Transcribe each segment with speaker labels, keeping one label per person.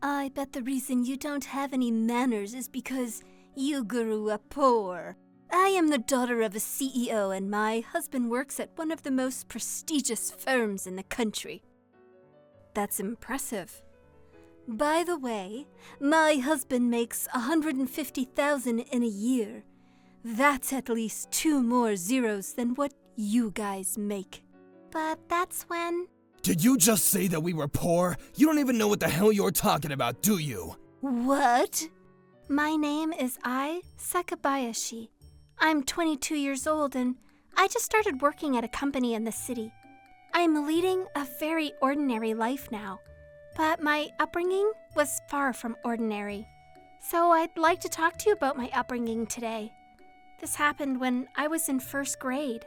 Speaker 1: I bet the reason you don't have any manners is because you grew up poor. I am the daughter of a CEO, and my husband works at one of the most prestigious firms in the country. That's impressive. By the way, my husband makes $150,000 in a year. That's at least 2 more zeros than what you guys make.
Speaker 2: But that's when...
Speaker 3: Did you just say that we were poor? You don't even know what the hell you're talking about, do you?
Speaker 1: What?
Speaker 2: My name is Ai Sakabayashi. I'm 22 years old and I just started working at a company in the city. I'm leading a very ordinary life now, but my upbringing was far from ordinary. So I'd like to talk to you about my upbringing today. This happened when I was in 1st grade.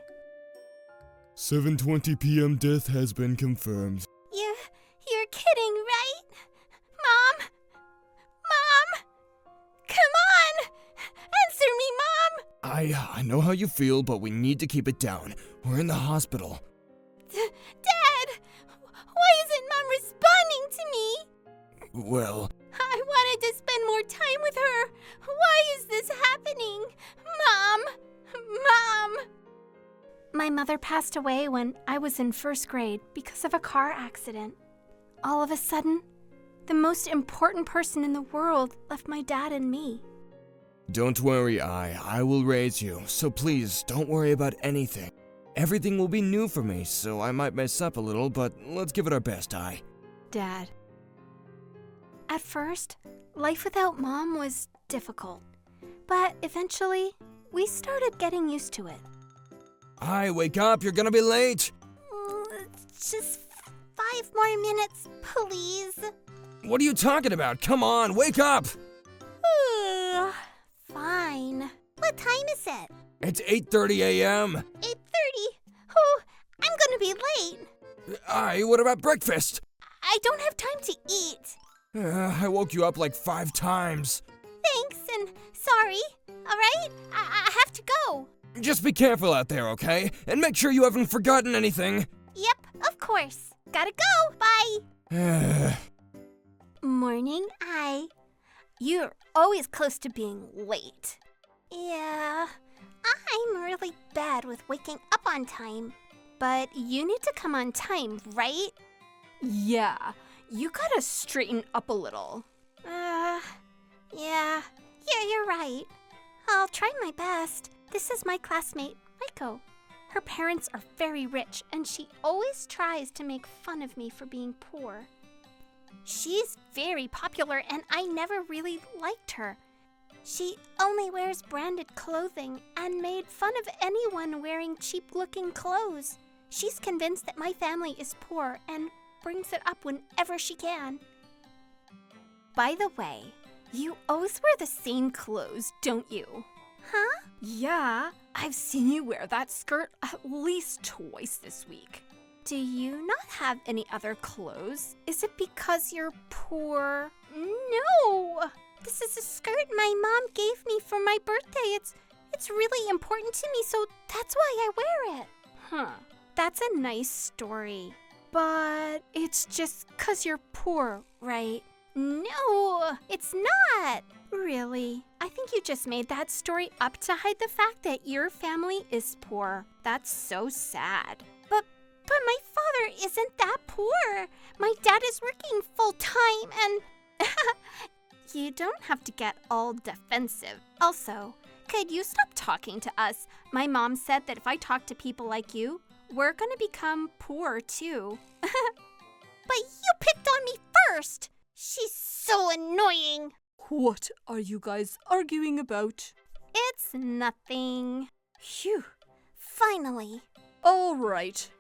Speaker 3: 7:20 p.m. death has been confirmed.
Speaker 2: You're kidding, right? Mom? Mom? Come on! Answer me, Mom!
Speaker 3: I know how you feel, but we need to keep it down. We're in the hospital.
Speaker 2: Dad! Why isn't Mom responding to me?
Speaker 3: Well...
Speaker 2: I wanted to spend more time with her. Why is this happening? Mom! Mom! My mother passed away when I was in 1st grade because of a car accident. All of a sudden, the most important person in the world left my dad and me.
Speaker 3: Don't worry, I will raise you, so please don't worry about anything. Everything will be new for me, so I might mess up a little, but let's give it our best, Ai.
Speaker 1: Dad.
Speaker 2: At first, life without Mom was difficult, but eventually, we started getting used to it.
Speaker 3: Ai, wake up, you're gonna be late!
Speaker 2: Just 5 more minutes, please.
Speaker 3: What are you talking about? Come on, wake up!
Speaker 2: Fine. What time is it?
Speaker 3: It's 8:30 a.m.
Speaker 2: 8:30? Oh, I'm gonna be late.
Speaker 3: Ai, what about breakfast?
Speaker 2: I don't have time to eat.
Speaker 3: I woke you up like 5 times.
Speaker 2: Thanks and sorry. All right? I have to go.
Speaker 3: Just be careful out there, okay? And make sure you haven't forgotten anything.
Speaker 2: Yep, of course. Gotta go. Bye. Morning, Ai. You're always close to being late. Yeah, I'm really bad with waking up on time. But you need to come on time, right?
Speaker 1: Yeah, you gotta straighten up a little.
Speaker 2: Yeah, you're right. I'll try my best. This is my classmate, Maiko. Her parents are very rich, and she always tries to make fun of me for being poor. She's very popular, and I never really liked her. She only wears branded clothing and made fun of anyone wearing cheap-looking clothes. She's convinced that my family is poor and brings it up whenever she can.
Speaker 1: By the way, you always wear the same clothes, don't you?
Speaker 2: Huh?
Speaker 1: Yeah, I've seen you wear that skirt at least twice this week. Do you not have any other clothes? Is it because you're poor?
Speaker 2: No! This is a skirt my mom gave me for my birthday. It's really important to me, so that's why I wear it.
Speaker 1: Huh. That's a nice story. But it's just 'cause you're poor, right?
Speaker 2: No, it's not.
Speaker 1: Really? I think you just made that story up to hide the fact that your family is poor. That's so sad.
Speaker 2: But my father isn't that poor. My dad is working full-time and...
Speaker 1: You don't have to get all defensive. Also, could you stop talking to us? My mom said that if I talk to people like you, we're gonna become poor too.
Speaker 2: But you picked on me first. She's so annoying.
Speaker 1: What are you guys arguing about?
Speaker 2: It's nothing.
Speaker 1: Phew.
Speaker 2: Finally.
Speaker 1: All right.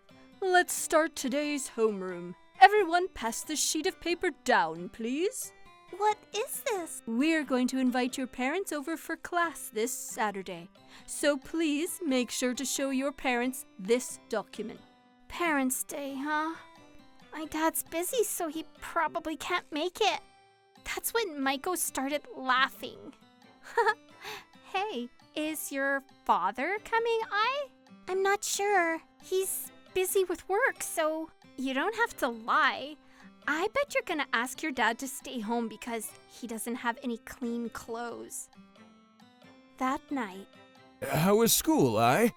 Speaker 1: Let's start today's homeroom. Everyone pass the sheet of paper down, please.
Speaker 2: What is this?
Speaker 1: We're going to invite your parents over for class this Saturday. So please make sure to show your parents this document.
Speaker 2: Parents' Day, huh? My dad's busy, so he probably can't make it. That's when Maiko started laughing.
Speaker 1: Hey, is your father coming, Ai?
Speaker 2: I'm not sure. He's busy with work, so...
Speaker 1: You don't have to lie.
Speaker 2: I bet you're gonna ask your dad to stay home because he doesn't have any clean clothes. That night,
Speaker 3: How was school, I?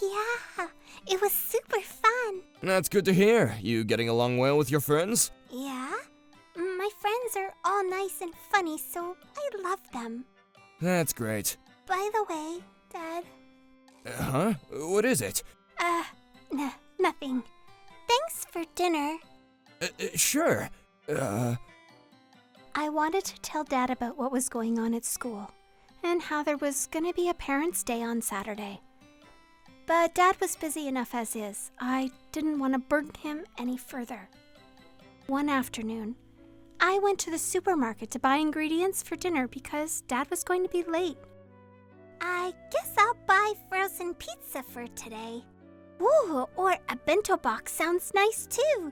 Speaker 2: yeah, it was super fun.
Speaker 3: That's good to hear. You getting along well with your friends?
Speaker 2: Yeah? My friends are all nice and funny, so I love them.
Speaker 3: That's great.
Speaker 2: By the way, Dad,
Speaker 3: Huh? What is it?
Speaker 2: nothing. Thanks for dinner.
Speaker 3: Sure.
Speaker 2: I wanted to tell Dad about what was going on at school and how there was gonna be a Parents' Day on Saturday. But Dad was busy enough as is. I didn't want to burden him any further. One afternoon, I went to the supermarket to buy ingredients for dinner because Dad was going to be late. I guess I'll buy frozen pizza for today. Ooh, or a bento box sounds nice too.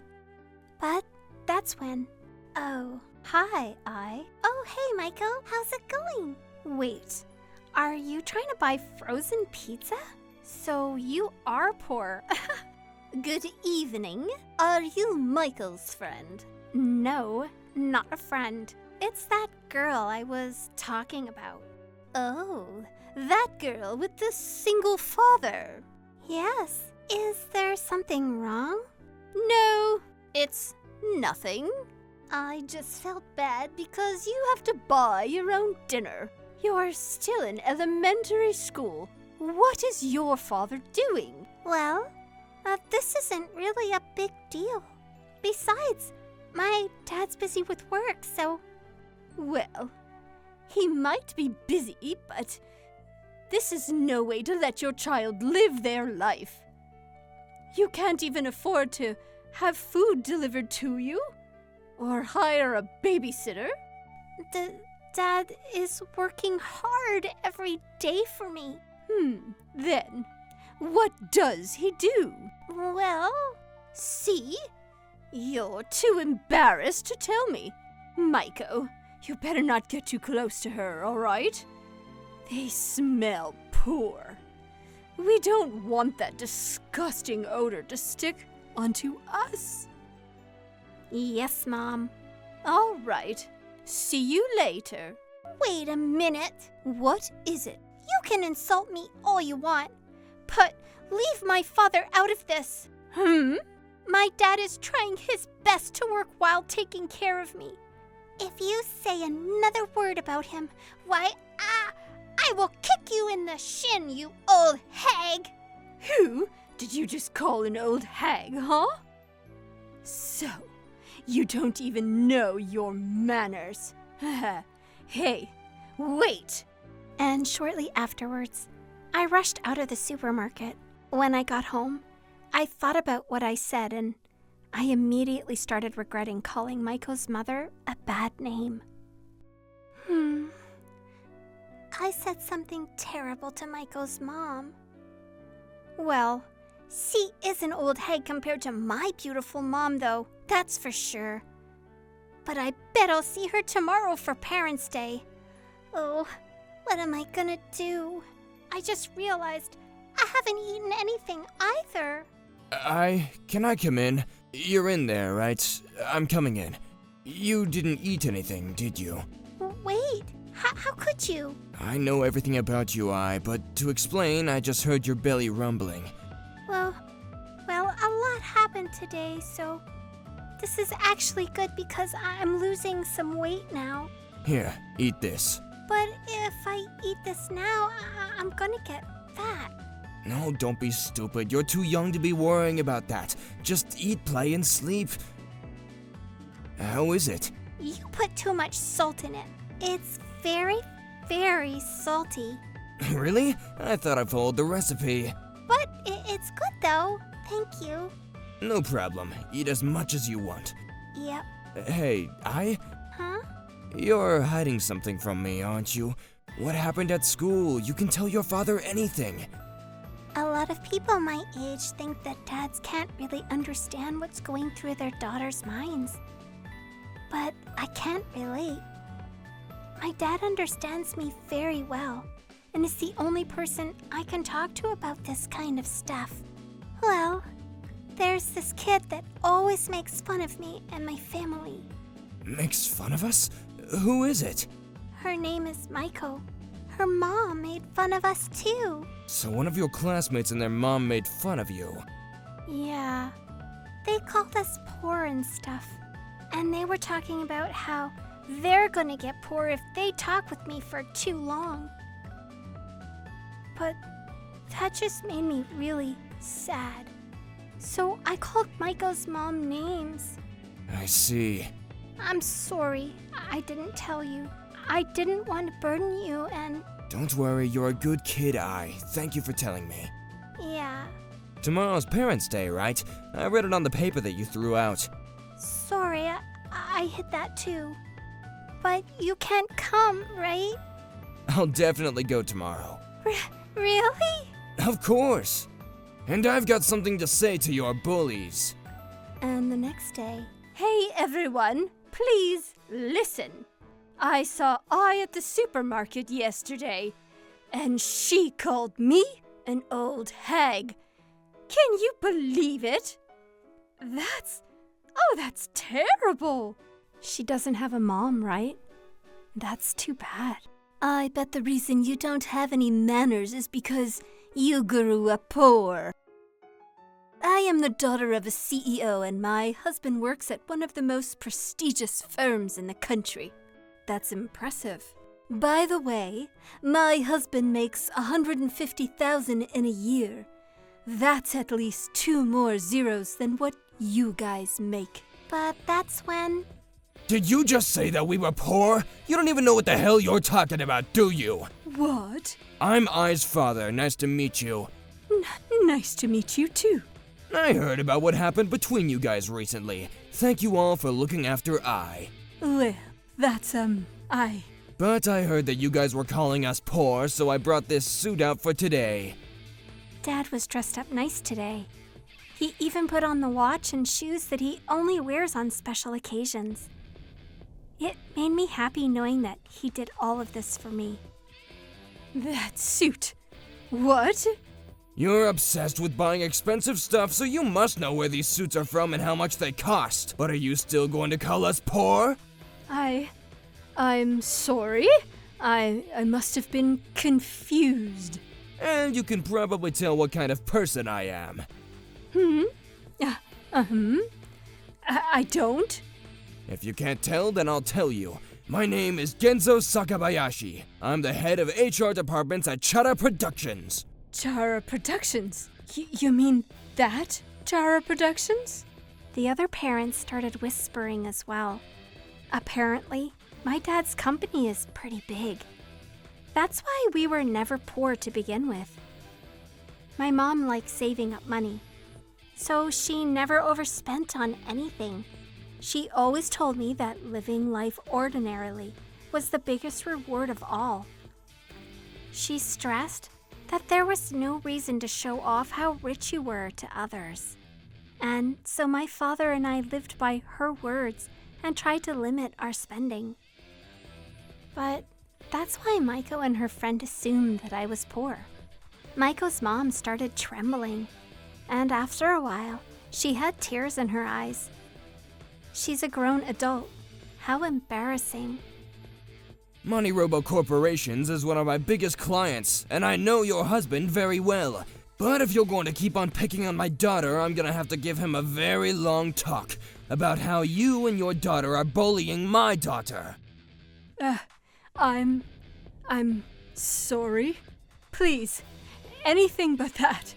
Speaker 2: But that's when... Oh, hi, Oh, hey, Michael. How's it going? Wait, are you trying to buy frozen pizza? So you are poor.
Speaker 1: Good evening. Are you Michael's friend?
Speaker 2: No, not a friend. It's that girl I was talking about.
Speaker 1: Oh, that girl with the single father.
Speaker 2: Yes. Is there something wrong?
Speaker 1: No, it's nothing. I just felt bad because you have to buy your own dinner. You're still in elementary school. What is your father doing?
Speaker 2: Well, this isn't really a big deal. Besides, my dad's busy with work, so...
Speaker 1: Well, he might be busy, but this is no way to let your child live their life. You can't even afford to have food delivered to you or hire a babysitter.
Speaker 2: Dad is working hard every day for me.
Speaker 1: Then, what does he do?
Speaker 2: Well...
Speaker 1: See? You're too embarrassed to tell me. Maiko, you better not get too close to her, all right? They smell poor. We don't want that disgusting odor to stick onto us.
Speaker 2: Yes, Mom.
Speaker 1: All right. See you later.
Speaker 2: Wait a minute.
Speaker 1: What is it?
Speaker 2: You can insult me all you want, but leave my father out of this. My dad is trying his best to work while taking care of me. If you say another word about him, why, I will kick you in the shin, you old hag.
Speaker 1: Who did you just call an old hag, huh? So, you don't even know your manners. Hey, wait.
Speaker 2: And shortly afterwards, I rushed out of the supermarket. When I got home, I thought about what I said and I immediately started regretting calling Maiko's mother a bad name. I said something terrible to Maiko's mom. Well, she is an old hag compared to my beautiful mom, though, that's for sure. But I bet I'll see her tomorrow for Parents' Day. Oh, what am I gonna do? I just realized I haven't eaten anything either.
Speaker 3: Can I come in? You're in there, right? I'm coming in. You didn't eat anything, did you?
Speaker 2: Wait, how could you?
Speaker 3: I know everything about you, but to explain, I just heard your belly rumbling.
Speaker 2: Well, a lot happened today, so this is actually good because I'm losing some weight now.
Speaker 3: Here, eat this.
Speaker 2: But if I eat this now, I'm gonna get fat.
Speaker 3: No, don't be stupid. You're too young to be worrying about that. Just eat, play, and sleep. How is it?
Speaker 2: You put too much salt in it. It's very, very salty.
Speaker 3: Really? I thought I followed the recipe.
Speaker 2: But it's good though. Thank you.
Speaker 3: No problem. Eat as much as you want.
Speaker 2: Yep.
Speaker 3: Hey,
Speaker 2: Huh?
Speaker 3: You're hiding something from me, aren't you? What happened at school? You can tell your father anything.
Speaker 2: A lot of people my age think that dads can't really understand what's going through their daughters' minds. But I can't relate. My dad understands me very well and is the only person I can talk to about this kind of stuff. Well, There's this kid that always makes fun of me and my family.
Speaker 3: Makes fun of us? Who is it?
Speaker 2: Her name is Maiko. Her mom made fun of us too.
Speaker 3: So one of your classmates and their mom made fun of you.
Speaker 2: Yeah. They called us poor and stuff. And they were talking about how they're gonna get poor if they talk with me for too long. But that just made me really sad. So I called Maiko's mom names.
Speaker 3: I see.
Speaker 2: I'm sorry, I didn't tell you. I didn't want to burden you and...
Speaker 3: Don't worry, you're a good kid, Ai. Thank you for telling me.
Speaker 2: Yeah.
Speaker 3: Tomorrow's Parents' Day, right? I read it on the paper that you threw out.
Speaker 2: Sorry, I hid that too. But you can't come, right?
Speaker 3: I'll definitely go tomorrow.
Speaker 2: Really?
Speaker 3: Of course. And I've got something to say to your bullies.
Speaker 1: And the next day, hey everyone, please listen. I saw Ai at the supermarket yesterday, and she called me an old hag. Can you believe it? That's terrible. She doesn't have a mom, right? That's too bad. I bet the reason you don't have any manners is because you grew up poor. I am the daughter of a CEO, and my husband works at one of the most prestigious firms in the country. That's impressive. By the way, my husband makes $150,000 in a year. That's at least 2 more zeros than what you guys make.
Speaker 2: But that's when...
Speaker 3: Did you just say that we were poor? You don't even know what the hell you're talking about, do you?
Speaker 1: What?
Speaker 3: I'm Ai's father. Nice to meet you.
Speaker 1: Nice to meet you too.
Speaker 3: I heard about what happened between you guys recently. Thank you all for looking after Ai.
Speaker 1: Well, that's,
Speaker 3: But I heard that you guys were calling us poor, so I brought this suit out for today.
Speaker 2: Dad was dressed up nice today. He even put on the watch and shoes that he only wears on special occasions. It made me happy knowing that he did all of this for me.
Speaker 1: That suit. What?
Speaker 3: You're obsessed with buying expensive stuff, so you must know where these suits are from and how much they cost. But are you still going to call us poor?
Speaker 1: I'm sorry. I must have been confused.
Speaker 3: And you can probably tell what kind of person I am.
Speaker 1: I don't.
Speaker 3: If you can't tell, then I'll tell you. My name is Genzo Sakabayashi. I'm the head of HR departments at Chara Productions.
Speaker 1: Chara Productions? You mean that? Chara Productions?
Speaker 2: The other parents started whispering as well. Apparently, my dad's company is pretty big. That's why we were never poor to begin with. My mom liked saving up money, so she never overspent on anything. She always told me that living life ordinarily was the biggest reward of all. She stressed that there was no reason to show off how rich you were to others. And so my father and I lived by her words and tried to limit our spending. But that's why Maiko and her friend assumed that I was poor. Maiko's mom started trembling, and after a while, she had tears in her eyes. She's a grown adult. How embarrassing.
Speaker 3: MoniRobo Corporations is one of my biggest clients, and I know your husband very well. But if you're going to keep on picking on my daughter, I'm gonna have to give him a very long talk about how you and your daughter are bullying my daughter.
Speaker 1: I'm sorry. Please, anything but that.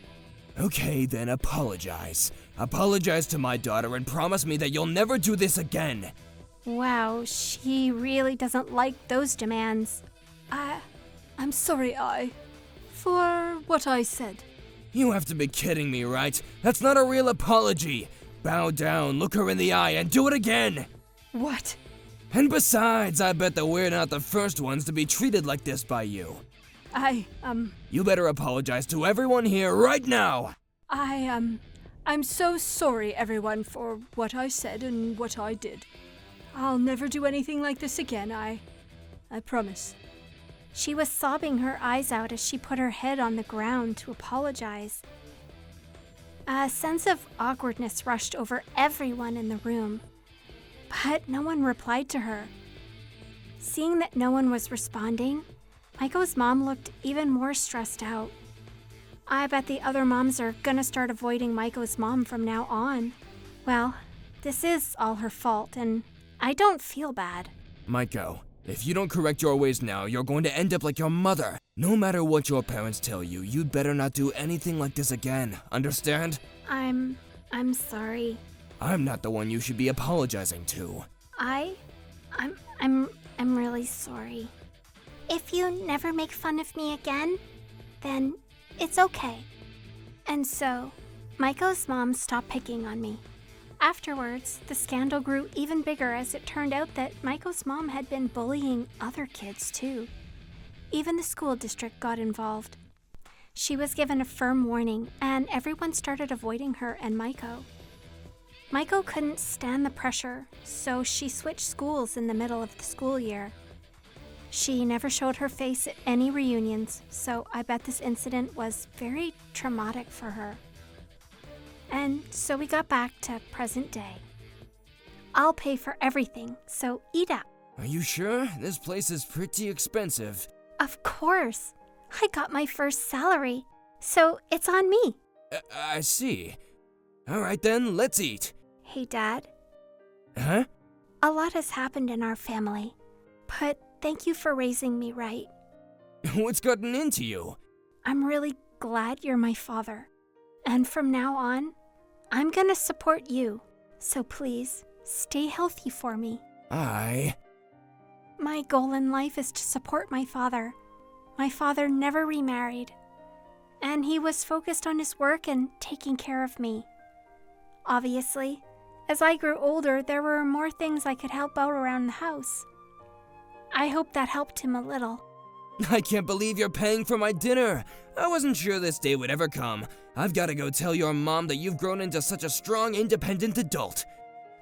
Speaker 3: Okay, then apologize. Apologize to my daughter and promise me that you'll never do this again.
Speaker 2: Wow, she really doesn't like those demands.
Speaker 1: I'm sorry, for what I said.
Speaker 3: You have to be kidding me, right? That's not a real apology. Bow down, look her in the eye, and do it again.
Speaker 1: What?
Speaker 3: And besides, I bet that we're not the first ones to be treated like this by you. You better apologize to everyone here right now.
Speaker 1: I'm so sorry, everyone, for what I said and what I did. I'll never do anything like this again, I promise.
Speaker 2: She was sobbing her eyes out as she put her head on the ground to apologize. A sense of awkwardness rushed over everyone in the room, but no one replied to her. Seeing that no one was responding, Maiko's mom looked even more stressed out. I bet the other moms are gonna start avoiding Maiko's mom from now on. Well, this is all her fault, and I don't feel bad.
Speaker 3: Maiko, if you don't correct your ways now, you're going to end up like your mother. No matter what your parents tell you, you'd better not do anything like this again. Understand?
Speaker 2: I'm sorry.
Speaker 3: I'm not the one you should be apologizing to.
Speaker 2: I'm really sorry. If you never make fun of me again, then it's okay. And so, Maiko's mom stopped picking on me. Afterwards, the scandal grew even bigger as it turned out that Maiko's mom had been bullying other kids too. Even the school district got involved. She was given a firm warning, and everyone started avoiding her and Maiko. Maiko couldn't stand the pressure, so she switched schools in the middle of the school year. She never showed her face at any reunions, so I bet this incident was very traumatic for her. And so we got back to present day. I'll pay for everything, so eat up.
Speaker 3: Are you sure? This place is pretty expensive.
Speaker 2: Of course. I got my first salary, so it's on me.
Speaker 3: I see. All right then, let's eat.
Speaker 2: Hey, Dad.
Speaker 3: Huh?
Speaker 2: A lot has happened in our family, but thank you for raising me right.
Speaker 3: What's gotten into you?
Speaker 2: I'm really glad you're my father. And from now on, I'm gonna support you. So please, stay healthy for me. My goal in life is to support my father. My father never remarried, and he was focused on his work and taking care of me. Obviously, as I grew older, there were more things I could help out around the house. I hope that helped him a little.
Speaker 3: I can't believe you're paying for my dinner. I wasn't sure this day would ever come. I've got to go tell your mom that you've grown into such a strong, independent adult.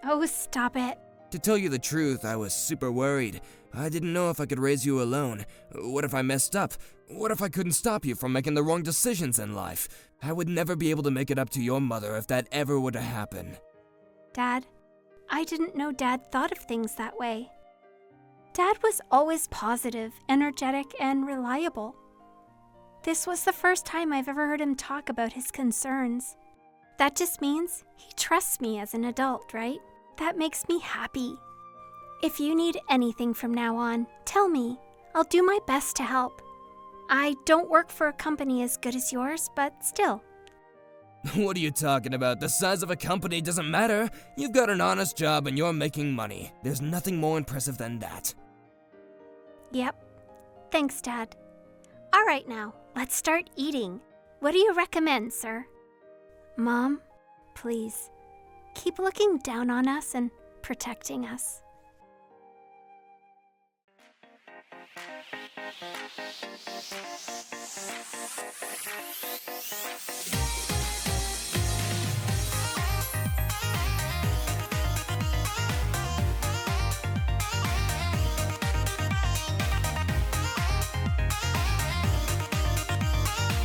Speaker 2: Oh, stop it.
Speaker 3: To tell you the truth, I was super worried. I didn't know if I could raise you alone. What if I messed up? What if I couldn't stop you from making the wrong decisions in life? I would never be able to make it up to your mother if that ever were to happen.
Speaker 2: Dad, I didn't know Dad thought of things that way. Dad was always positive, energetic, and reliable. This was the first time I've ever heard him talk about his concerns. That just means he trusts me as an adult, right? That makes me happy. If you need anything from now on, tell me. I'll do my best to help. I don't work for a company as good as yours, but still.
Speaker 3: What are you talking about? The size of a company doesn't matter. You've got an honest job and you're making money. There's nothing more impressive than that.
Speaker 2: Yep. Thanks, Dad. All right now, let's start eating. What do you recommend, sir? Mom, please, keep looking down on us and protecting us.